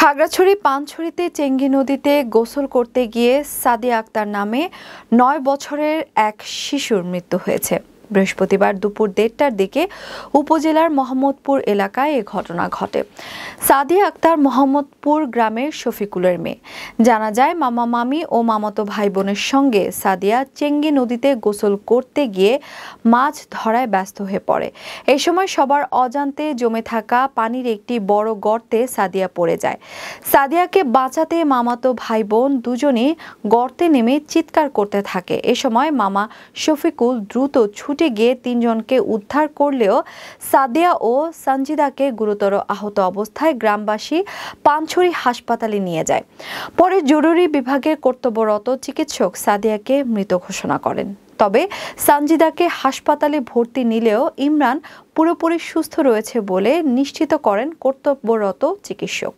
Khagrachari পানছড়িতে Changi নদীতে গোসল করতে গিয়ে সাদিয়া আক্তার নামে ৯ বছরের এক শিশুর মৃত্যু হয়েছে। বৃহস্পতিবার দুপুর ১:৩০টার দিকে উপজেলার মোহাম্মদপুর এলাকায় এ ঘটনা ঘটে। সাদিয়া আক্তার মোহাম্মদপুর গ্রামের শফিকুলের মেয়ে। জানা যায়, মামা মামি ও মামাতো ভাই বোনের সঙ্গে সাদিয়া চেঙ্গি নদীতে গোসল করতে গিয়ে মাছ ধরায় ব্যস্ত হয়ে পড়ে। এই সময় সবার অজান্তে জমে থাকা পানির একটি বড় গর্তে সাদিয়া পড়ে যায়। সাদিয়াকে বাঁচাতে মামাতো ভাই বোন দুজনেই গর্তে নেমে চিৎকার করতে থাকে। এ সময় মামা শফিকুল দ্রুত ছুটে গিয়ে তিনজনকে উদ্ধার করলেও সাদিয়া ও সঞ্জিদাকে গুরুতর আহত অবস্থায় গ্রামবাসী পানছড়ি হাসপাতালে নিয়ে যায়। পরে জরুরি বিভাগের কর্তব্যরত চিকিৎসক সাদিয়াকে মৃত ঘোষণা করেন। তবে সঞ্জিদাকে হাসপাতালে ভর্তি নিলেও ইমরান পুরোপুরি সুস্থ রয়েছে বলে নিশ্চিত করেন কর্তব্যরত চিকিৎসক।